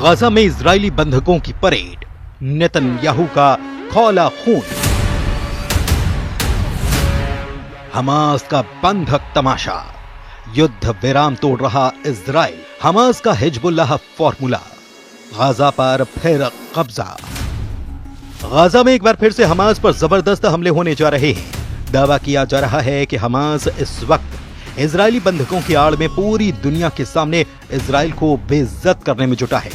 Gaza में Israeli बंधकों की परेड, नेतन्याहू का खौला खून, हमास का बंधक तमाशा, युद्ध विराम तोड़ रहा इजराइल, हमास का हिजबुल्लाह फॉर्मूला, गाजा पर फिर कब्जा। गाजा में एक बार फिर से हमास पर जबरदस्त हमले होने जा रहे हैं। दावा किया जा रहा है कि हमास इस वक्त इजरायली बंधकों की आड़ में पूरी दुनिया के सामने इजराइल को बेइज्जत करने में जुटा है।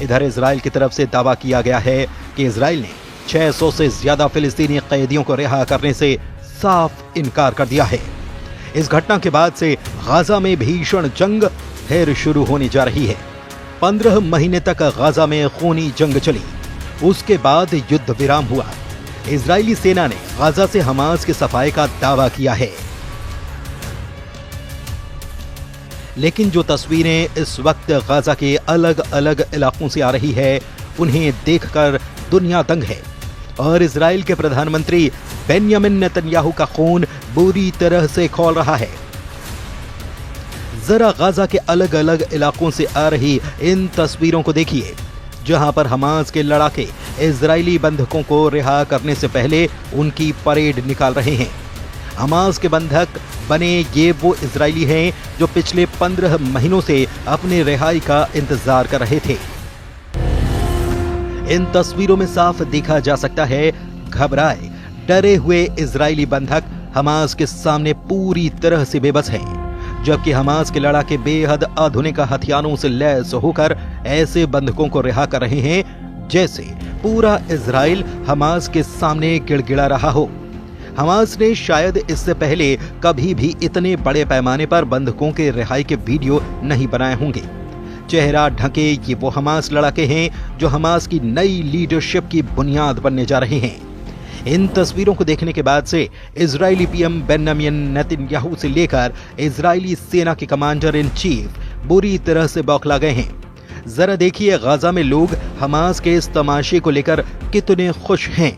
इधर इजराइल की तरफ से दावा किया गया है कि इजराइल ने 600 से ज्यादा फिलिस्तीनी कैदियों को रिहा करने से साफ इनकार कर दिया है। इस घटना के बाद से गाजा में भीषण जंग फिर शुरू होने जा रही है। 15 महीने तक गाजा में खूनी जंग चली, उसके बाद युद्ध विराम हुआ। इजरायली सेना ने गाजा से हमास की सफाई का दावा किया है, लेकिन जो तस्वीरें इस वक्त गाजा के अलग अलग इलाकों से आ रही है, उन्हें देखकर दुनिया दंग है और इजराइल के प्रधानमंत्री बेन्यामिन नेतन्याहू का खून बुरी तरह से खौल रहा है। जरा गाजा के अलग अलग इलाकों से आ रही इन तस्वीरों को देखिए, जहां पर हमास के लड़ाके इजरायली बंधकों को रिहा करने से पहले उनकी परेड निकाल रहे हैं। हमास के बंधक बने ये वो इजरायली हैं जो पिछले 15 महीनों से अपने रिहाई का इंतजार कर रहे थे। इन तस्वीरों में साफ देखा जा सकता है घबराए डरे हुए इजरायली बंधक हमास के सामने पूरी तरह से बेबस हैं, जबकि हमास के लड़ाके बेहद आधुनिक हथियारों से लैस होकर ऐसे बंधकों को रिहा कर रहे हैं जैसे पूरा इजराइल हमास के सामने गिड़गिड़ा रहा हो। हमास ने शायद इससे पहले कभी भी इतने बड़े पैमाने पर बंधकों के रिहाई के वीडियो नहीं बनाए होंगे। चेहरा ढके ये वो हमास लड़ाके हैं जो हमास की नई लीडरशिप की बुनियाद बनने जा रहे हैं। इन तस्वीरों को देखने के बाद से इजरायली पीएम बेन्यामिन नेतन्याहू से लेकर इजरायली सेना के कमांडर इन चीफ बुरी तरह से बौखला गए हैं। जरा देखिए गाजा में लोग हमास के इस तमाशे को लेकर कितने खुश हैं।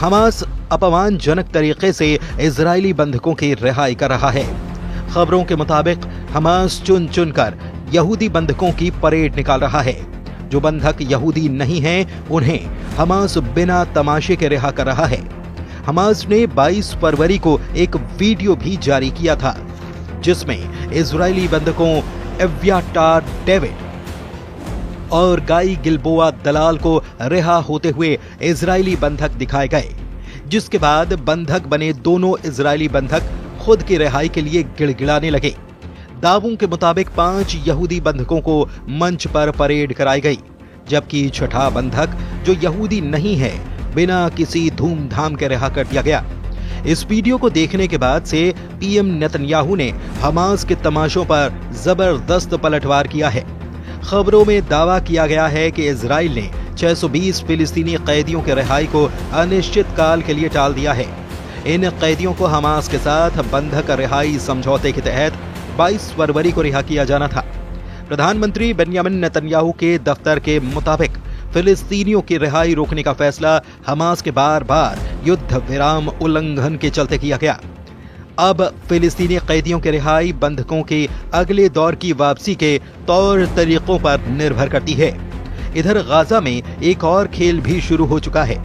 हमास अपमानजनक तरीके से इजरायली बंधकों की रिहाई कर रहा है। खबरों के मुताबिक हमास चुन चुनकर यहूदी बंधकों की परेड निकाल रहा है। जो बंधक यहूदी नहीं हैं, उन्हें हमास बिना तमाशे के रिहा कर रहा है। हमास ने 22 फरवरी को एक वीडियो भी जारी किया था, जिसमें इजरायली बंधकों एव्याटार डेविड और गाई गिलबोआ दलाल को रिहा होते हुए इजरायली बंधक दिखाए गए, जिसके बाद बंधक बने दोनों इजरायली बंधक खुद की रिहाई के लिए गिड़गिड़ाने लगे। दावों के मुताबिक 5 यहूदी बंधकों को मंच पर परेड कराई गई, जबकि छठा बंधक जो यहूदी नहीं है बिना किसी धूमधाम के रिहा कर दिया गया। इस वीडियो को देखने के बाद से पीएम नेतन्याहू ने हमास के तमाशों पर जबरदस्त पलटवार किया है। खबरों में दावा किया गया है कि इजराइल ने 620 फिलिस्तीनी कैदियों के रिहाई को अनिश्चित काल के लिए टाल दिया है। इन कैदियों को हमास के साथ बंधक रिहाई समझौते के तहत 22 फरवरी को रिहा किया जाना था। प्रधानमंत्री बेन्यामिन नेतन्याहू के दफ्तर के मुताबिक फिलिस्तीनियों की रिहाई रोकने का फैसला हमास के बार बार युद्ध विराम उल्लंघन के चलते किया गया। अब फिलिस्तीनी कैदियों की रिहाई बंधकों के अगले दौर की वापसी के तौर तरीकों पर निर्भर करती है। इधर गाजा में एक और खेल भी शुरू हो चुका है।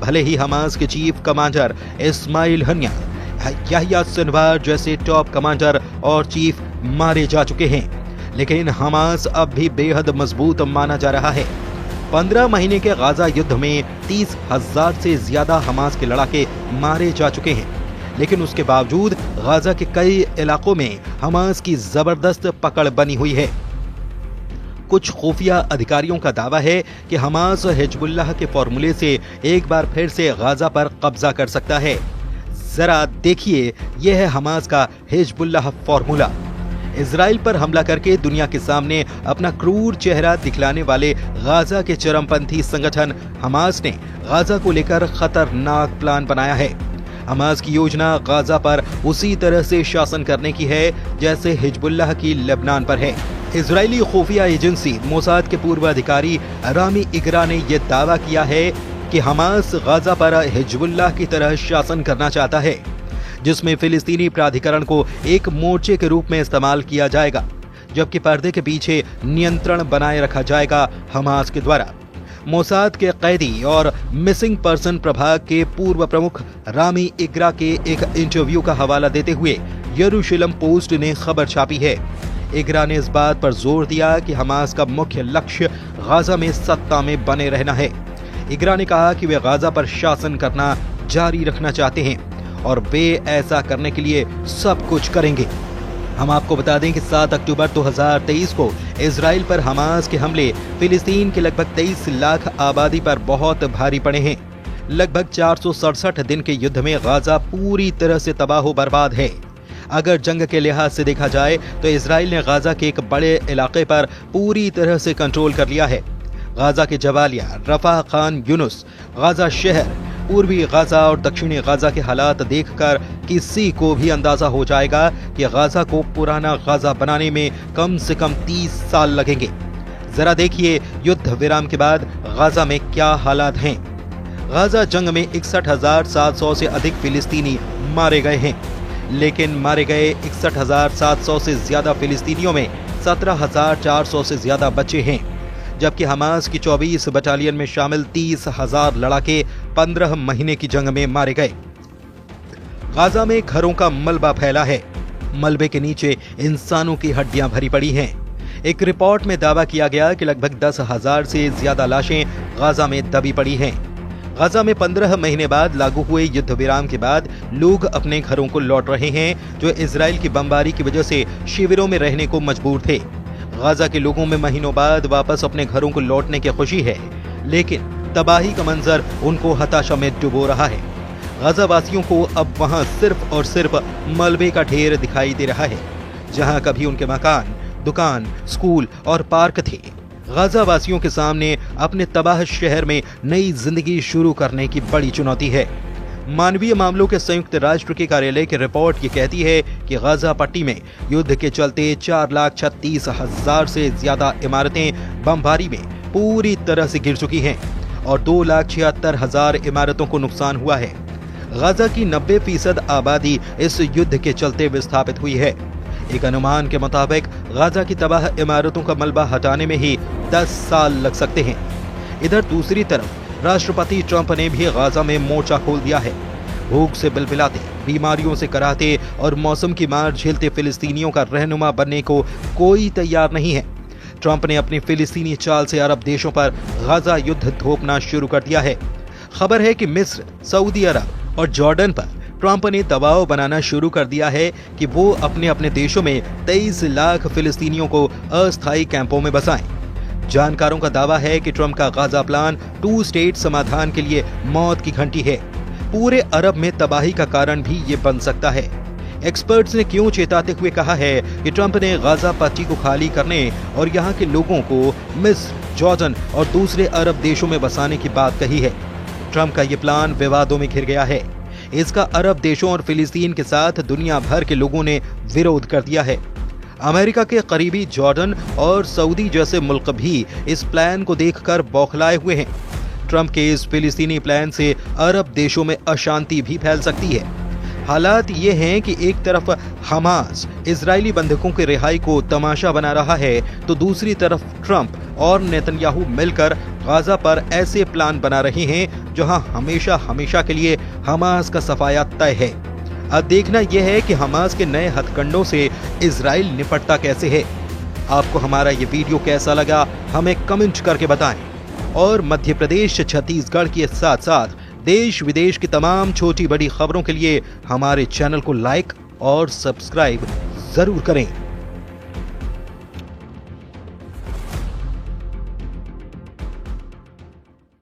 भले ही हमास के chief commander Ismail Haniyeh, Yahya Sinwar जैसे टॉप कमांडर और चीफ मारे जा चुके हैं, लेकिन हमास अब भी बेहद मजबूत माना जा रहा है। 15 महीने के गाजा युद्ध में 30,000 से ज्यादा हमास के लड़ाके मारे जा चुके हैं, लेकिन उसके बावजूद गाजा के कई इलाकों में हमास की जबरदस्त पकड़ बनी हुई है। कुछ खुफिया अधिकारियों का दावा है कि हमास हिजबुल्लाह के फॉर्मूले से एक बार फिर से गाजा पर कब्जा कर सकता है। जरा देखिए, यह है हमास का हिजबुल्लाह फॉर्मूला। इजराइल पर हमला करके दुनिया के सामने अपना क्रूर चेहरा दिखलाने वाले गाजा के चरमपंथी संगठन हमास ने गाजा को लेकर खतरनाक प्लान बनाया है। हमास की योजना गाजा पर उसी तरह से शासन करने की है जैसे हिजबुल्लाह की लेबनान पर है। इजरायली खुफिया एजेंसी मोसाद के पूर्व अधिकारी रामी इगरा ने यह दावा किया है कि हमास गाजा पर हिजबुल्लाह की तरह शासन करना चाहता है, जिसमें फिलिस्तीनी प्राधिकरण को एक मोर्चे के रूप में इस्तेमाल किया जाएगा। जबकि पर्दे के पीछे नियंत्रण बनाए रखा जाएगा हमास के द्वारा। मोसाद के कैदी और मिसिंग पर्सन प्रभाग के पूर्व प्रमुख रामी इग्रा के एक इंटरव्यू का हवाला देते हुए यरूशलेम पोस्ट ने खबर छापी है। इग्रा ने इस बात पर जोर दिया कि हमास का मुख्य लक्ष्य गाजा में सत्ता में बने रहना है। इग्रा ने कहा कि वे गाजा पर शासन करना जारी रखना चाहते हैं और वे ऐसा करने के लिए सब कुछ करेंगे। हम आपको बता दें कि 7 अक्टूबर 2023 को इजराइल पर हमास के हमले फिलिस्तीन के लगभग 23 लाख आबादी पर बहुत भारी पड़े हैं। लगभग 467 दिन के युद्ध में गाजा पूरी तरह से तबाह बर्बाद है। अगर जंग के लिहाज से देखा जाए तो इजराइल ने गाजा के एक बड़े इलाके पर पूरी तरह से कंट्रोल कर लिया है। गाजा के जबालिया, रफा, खान यूनुस, गाजा शहर, पूर्वी गाजा और दक्षिणी गाजा के हालात देखकर किसी को भी अंदाजा हो जाएगा कि गाजा को पुराना गाजा बनाने में कम से कम 30 साल लगेंगे। जरा देखिए युद्ध विराम के बाद गाजा में क्या हालात हैं। गाजा जंग में 61,700 से अधिक फिलिस्तीनी मारे गए हैं, लेकिन मारे गए 61,700 से ज्यादा फिलिस्तीनियों में 17,400 से ज्यादा बच्चे हैं, जबकि हमास की 24 बटालियन में शामिल 30,000 लड़ाके 15 महीने की जंग में मारे गए। गाजा में घरों का मलबा फैला है। मलबे के नीचे इंसानों की हड्डियां भरी पड़ी हैं। एक रिपोर्ट में दावा किया गया कि लगभग 10,000 से ज्यादा लाशें गाजा में दबी पड़ी हैं। गाजा में 15 महीने बाद लागू हुए युद्ध विराम के बाद लोग अपने घरों को लौट रहे हैं, जो इजराइल की बमबारी की वजह से शिविरों में रहने को मजबूर थे। गाजा के लोगों में महीनों बाद वापस अपने घरों को लौटने की खुशी है, लेकिन तबाही का मंजर उनको हताशा में डुबो रहा है। गाजा वासियों को अब वहां सिर्फ और सिर्फ मलबे का ढेर दिखाई दे रहा है, जहां कभी उनके मकान, दुकान, स्कूल और पार्क थे। गाजा वासियों के सामने अपने तबाह शहर में नई जिंदगी शुरू करने की बड़ी चुनौती है। मानवीय मामलों के संयुक्त राष्ट्र के कार्यालय की रिपोर्ट ये कहती है कि गाजा पट्टी में युद्ध के चलते 4,36,000 से ज्यादा इमारतें बमबारी में पूरी तरह से गिर चुकी हैं और 2,76,000 इमारतों को नुकसान हुआ है। गाजा की 90% आबादी इस युद्ध के चलते विस्थापित हुई है। एक अनुमान के मुताबिक गाजा की तबाह इमारतों का मलबा हटाने में ही 10 साल लग सकते हैं। इधर दूसरी तरफ राष्ट्रपति ट्रंप ने भी गाजा में मोर्चा खोल दिया है। भूख से बिलबिलाते, बीमारियों से कराहते और मौसम की मार झेलते फिलिस्तीनियों का रहनुमा बनने को कोई तैयार नहीं है। ट्रंप ने अपनी फिलिस्तीनी चाल से अरब देशों पर गाजा युद्ध थोपना शुरू कर दिया है। खबर है कि मिस्र, सऊदी अरब और जॉर्डन पर ट्रंप ने दबाव बनाना शुरू कर दिया है कि वो अपने अपने देशों में 23 लाख फिलिस्तीनियों को अस्थायी कैंपों में बसाएं। जानकारों का दावा है कि ट्रंप का गाजा प्लान 2 स्टेट समाधान के लिए मौत की घंटी है। पूरे अरब में तबाही का कारण भी ये बन सकता है। एक्सपर्ट्स ने क्यों चेताते हुए कहा है कि ट्रंप ने गाजा पट्टी को खाली करने और यहाँ के लोगों को मिस्र, जॉर्डन और दूसरे अरब देशों में बसाने की बात कही है। ट्रंप का ये प्लान विवादों में घिर गया है। इसका अरब देशों और फिलिस्तीन के साथ दुनिया भर के लोगों ने विरोध कर दिया है। अमेरिका के करीबी जॉर्डन और सऊदी जैसे मुल्क भी इस प्लान को देखकर बौखलाए हुए हैं। ट्रंप के इस फिलिस्तीनी प्लान से अरब देशों में अशांति भी फैल सकती है। हालात ये हैं कि एक तरफ हमास इजरायली बंधकों की रिहाई को तमाशा बना रहा है, तो दूसरी तरफ ट्रंप और नेतन्याहू मिलकर गाजा पर ऐसे प्लान बना रहे हैं जहां हमेशा हमेशा के लिए हमास का सफाया तय है। अब देखना यह है कि हमास के नए हथकंडों से इजराइल निपटता कैसे है। आपको हमारा ये वीडियो कैसा लगा हमें कमेंट करके बताएं और मध्य प्रदेश, छत्तीसगढ़ के साथ साथ देश विदेश की तमाम छोटी बड़ी खबरों के लिए हमारे चैनल को लाइक और सब्सक्राइब जरूर करें।